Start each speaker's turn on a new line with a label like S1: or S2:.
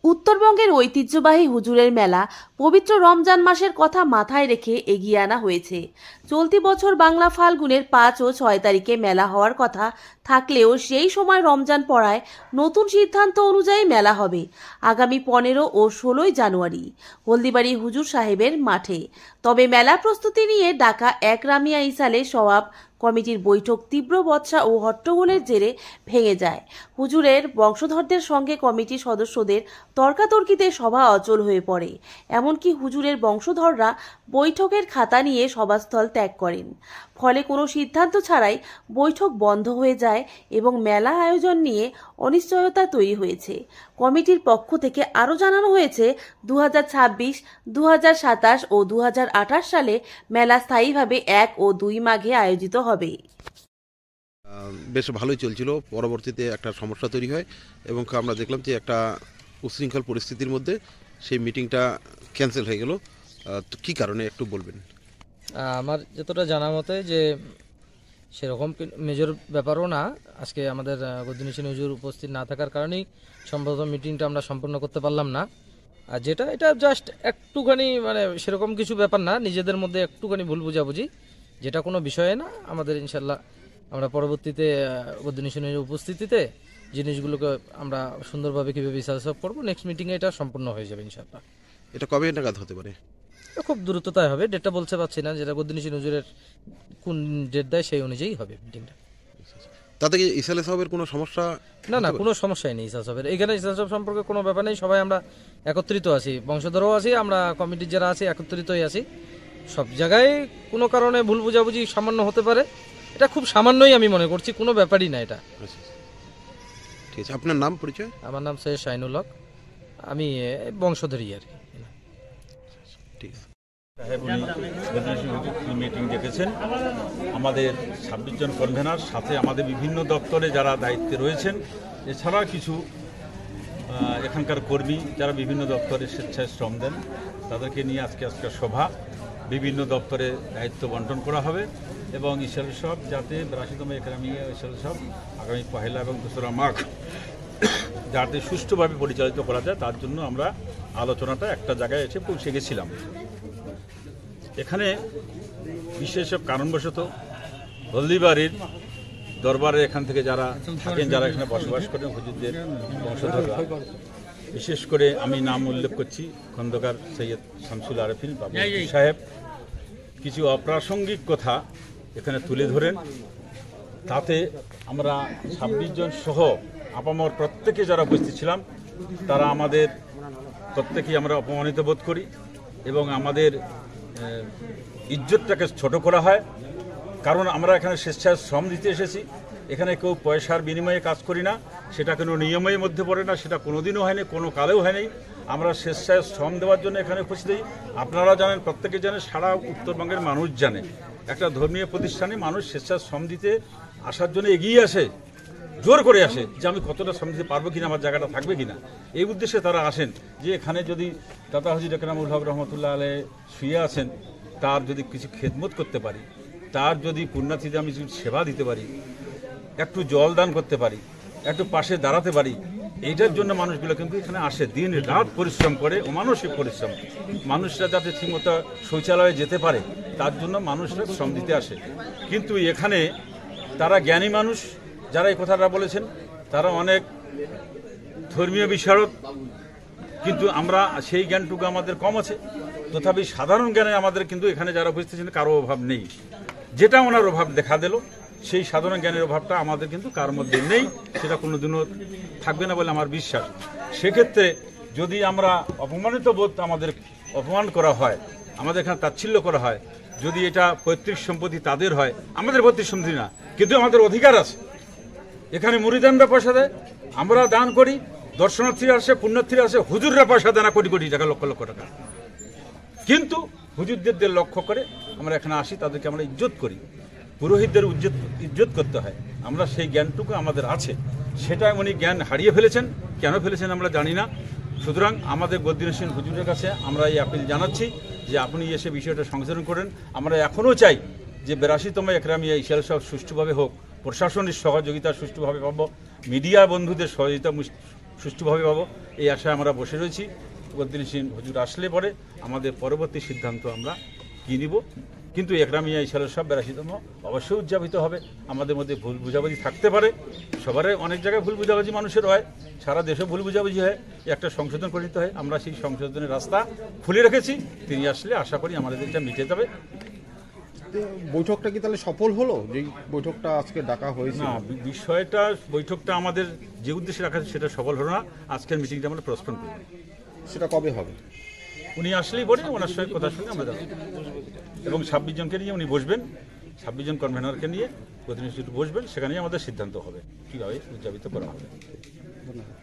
S1: উত্তরবঙ্গের ঐতিহ্যবাহী হুজুরের মেলা পবিত্র রমজান মাসের কথা মাথায় রেখে এগিয়ে আনা হয়েছে। চলতি বছর বাংলা ফাল্গুনের 5 ও 6 তারিখে মেলা হওয়ার কথা থাকলেও সেই সময় রমজান পড়ায় নতুন সিদ্ধান্ত অনুযায়ী মেলা হবে আগামী 15 ও 16 জানুয়ারি হলদিবাড়ি হুজুর সাহেবের মাঠে। তবে মেলা প্রস্তুতি নিয়ে ঢাকা এক রামিয়া ইসালে সওয়াব কমিটির বৈঠক তীব্র বচসা ও হট্টগোলের জেরে ভেঙে যায়। হুজুরের বংশধরদের সঙ্গে কমিটির সদস্যদের তর্কাতর্কিতে সভা অচল হয়ে পড়ে। এমনকি হুজুরের বংশধররা বৈঠকের খাতা নিয়ে সভাস্থল ত্যাগ করেন। ফলে কোনো সিদ্ধান্ত ছাড়াই বৈঠক বন্ধ হয়ে যায় এবং মেলা আয়োজন নিয়ে অনিশ্চয়তা তৈরি হয়েছে। কমিটির পক্ষ থেকে আরও জানানো হয়েছে 2026, 2027 ও 2028 সালে মেলা স্থায়ীভাবে 1 ও 2 মাঘে আয়োজিত হবে।
S2: বেশ ভালোই চলছিল, পরবর্তীতে একটা সমস্যা তৈরি হয় এবং আমরা দেখলাম যে একটা উচ্ছৃঙ্খল পরিস্থিতির মধ্যে সেই মিটিংটা ক্যান্সেল হয়ে গেল। তো কী কারণে একটু বলবেন?
S3: আমার যতটা জানা মতে যে সেরকম মেজর ব্যাপারও না, আজকে আমাদের গদ্দিনিসীন হুজুর উপস্থিত না থাকার কারণেই সম্ভবত মিটিংটা আমরা সম্পন্ন করতে পারলাম না। আর এটা জাস্ট একটুখানি সেরকম কিছু ব্যাপার না, নিজেদের মধ্যে একটুখানি ভুল বুঝাবুঝি, যেটা কোনো বিষয়ে না। আমাদের ইনশাল্লাহ আমরা পরবর্তীতে গদ্দিনিসীন হুজুর উপস্থিতিতে জিনিসগুলোকে আমরা সুন্দরভাবে কীভাবে হিসাব করবো, নেক্সট মিটিংয়ে এটা সম্পূর্ণ হয়ে যাবে ইনশাল্লাহ।
S2: এটা কবে নাগাদ হতে পারে?
S3: খুব দ্রুততায় হবে, ডেটটা বলতে পারছি না, যেটা গদ্দিনিসীন হুজুরের কোন ডেট দেয় সেই অনুযায়ী হবে মিটিংটা।
S2: তাতে কি ইসালে সাহেবের কোনো সমস্যা?
S3: না, কোনো সমস্যাই নেই ইসা সাহেবের এখানে। ইসা সাহেব সম্পর্কে কোনো ব্যাপার নেই, সবাই আমরা একত্রিত আছি, বংশধরও আছি, আমরা কমিটির যারা আছি একত্রিতই আছি। সব জায়গায় কোনো কারণে ভুল বুঝাবুঝি সামান্য হতে পারে, এটা খুব সামান্যই আমি মনে করছি, কোনো ব্যাপারই না এটা।
S2: ঠিক আছে, আপনার নাম পরিচয়?
S3: আমার নাম সৈয়দ শাহিনুল হক, আমি বংশধরী আর কি।
S2: ঠিক আছে।
S4: মিটিং ডেকেছেন আমাদের 26 জন কনভেনার, সাথে আমাদের বিভিন্ন দপ্তরে যারা দায়িত্বে রয়েছেন, এছাড়া কিছু এখানকার কর্মী যারা বিভিন্ন দপ্তরে স্বেচ্ছায় শ্রম দেন, তাদেরকে নিয়ে আজকে সভা, বিভিন্ন দপ্তরে দায়িত্ব বন্টন করা হবে এবং ঈশ্বর সব যাতে 82তম একরামিয়া ঈশ্বর সব আগামী 1 এবং 2 মাঘ যাতে সুষ্ঠুভাবে পরিচালিত করা যায়, তার জন্য আমরা আলোচনাটা একটা জায়গায় এসে পৌঁছে গেছিলাম। এখানে বিশেষ কারণবশত হলদিবাড়ির দরবারে এখান থেকে যারা থাকেন, যারা এখানে বসবাস করেন, হুজুরদের বংশধররা, বিশেষ করে আমি নাম উল্লেখ করছি খন্দকার সৈয়দ শামসুল আরেফিন বাবু সাহেব, কিছু অপ্রাসঙ্গিক কথা এখানে তুলে ধরেন। তাতে আমরা 26 জন সহ আপামর প্রত্যেকে যারা উপস্থিত ছিলাম, তারা আমাদের প্রত্যেকেই আমরা অপমানিত বোধ করি এবং আমাদের ইজ্জতটাকে ছোট করা হয়। কারণ আমরা এখানে স্বেচ্ছায় শ্রম দিতে এসেছি, এখানে কেউ পয়সার বিনিময়ে কাজ করি না, সেটা কোনো নিয়মের মধ্যে পড়ে না, সেটা কোনোদিনও হয়নি, কোনো কালেও হয়নি। আমরা স্বেচ্ছায় শ্রম দেওয়ার জন্য এখানে উপস্থিত। আপনারা জানেন, প্রত্যেকে জানেন, সারা উত্তরবঙ্গের মানুষ জানে, একটা ধর্মীয় প্রতিষ্ঠানে মানুষ স্বেচ্ছায় শ্রম দিতে আসার জন্য এগিয়ে আসে, জোর করে আসে যে আমি কতটা শ্রম দিতে পারবো কিনা, আমার জায়গাটা থাকবে কিনা, এই উদ্দেশ্যে তারা আসেন। যে এখানে যদি দাদা হুজুর একরামুল হক রহমতুল্লাহ আলাইহি শুয়ে আছেন, তার যদি কিছু খেদমত করতে পারি, তার যদি পুণ্যার্থীদের আমি সেবা দিতে পারি, একটু জল দান করতে পারি, একটু পাশে দাঁড়াতে পারি, এইটার জন্য মানুষগুলো কিন্তু এখানে আসে, দিন রাত পরিশ্রম করে, মানসিক পরিশ্রম। মানুষরা যাতে ঠিকমতো শৌচালয়ে যেতে পারে, তার জন্য মানুষরা শ্রম দিতে আসে। কিন্তু এখানে তারা জ্ঞানী মানুষ যারা এই কথাটা বলেছেন, তারা অনেক ধর্মীয় বিশারদ, কিন্তু আমরা সেই জ্ঞানটুকু আমাদের কম আছে। তথাপি সাধারণ জ্ঞানে আমাদের কিন্তু এখানে যারা উপস্থিত আছেন কারো অভাব নেই। যেটা ওনার অভাব দেখা দিল, সেই সাধারণ জ্ঞানের অভাবটা আমাদের কিন্তু কার মধ্যে নেই, সেটা কোনোদিনও থাকবে না বলে আমার বিশ্বাস। সেক্ষেত্রে যদি আমরা অপমানিত বোধ, আমাদের অপমান করা হয়, আমাদের এখানে তাচ্ছিল্য করা হয়, যদি এটা পৈতৃক সম্পত্তি তাদের হয়, আমাদের পৈতৃক সম্পত্তি না, কিন্তু আমাদের অধিকার আছে। এখানে মুরিদানরা পয়সা দেয়, আমরা দান করি, দর্শনার্থীরা আসে, পুণ্যার্থীরা আসে, হুজুররা পয়সা দেয় না, কোটি কোটি টাকা, লক্ষ লক্ষ টাকা। কিন্তু হুজুরদের লক্ষ্য করে আমরা এখানে আসি, তাদেরকে আমরা ইজ্জত করি, পুরোহিতদের ইজ্জত করতে হয়। আমরা সেই জ্ঞানটুকু আমাদের আছে, সেটা উনি জ্ঞান হারিয়ে ফেলেছেন। কেন ফেলেছেন আমরা জানি না। সুতরাং আমাদের গদ্দিনিসীন হুজুরের কাছে আমরা এই আপিল জানাচ্ছি যে আপনি এসে বিষয়টা সংশোধন করেন। আমরা এখনও চাই যে 82তম একরামিয়া ইশারা সব সুষ্ঠুভাবে হোক, প্রশাসনের সহযোগিতা সুষ্ঠুভাবে পাবো, মিডিয়া বন্ধুদের সহযোগিতা সুষ্ঠুভাবে পাবো, এই আশায় আমরা বসে রয়েছি। বদ্রীনাথ হুজুর আসলে পরে আমাদের পরবর্তী সিদ্ধান্ত আমরা কী নিব। কিন্তু একরামিয়া ইশারা সব 82তম অবশ্যই উদযাপিত হবে। আমাদের মধ্যে ভুল বুঝাবুঝি থাকতে পারে, সবারই অনেক জায়গায় ভুল বুঝাবুঝি মানুষের হয়, সারা দেশে ভুল বুঝাবুঝি হয়, একটা সংশোধন করে নিতে হয়। আমরা সেই সংশোধনের রাস্তা খুলে রেখেছি, তিনি আসলে আশা করি আমাদের এটা মিটে যাবে।
S5: বৈঠকটা কি তাহলে সফল হলো, যে বৈঠকটা আজকে ডাকা হয়েছে?
S4: না, বিষয়টা বৈঠকটা আমাদের যে উদ্দেশ্যে রাখা সেটা সফল হলো না। আজকের মিটিংটা আমরা পোস্টপোন করি।
S5: সেটা কবে হবে?
S4: উনি আসলেই পরে ওনার সঙ্গে কথা শুনে আমরা যাবো, এবং 26 জনকে নিয়ে উনি বসবেন, 26 জন কনভেনরকে নিয়ে প্রতিনিধি বসবেন, সেখানেই আমাদের সিদ্ধান্ত হবে কীভাবে উদযাপিত করা হবে।
S5: ধন্যবাদ।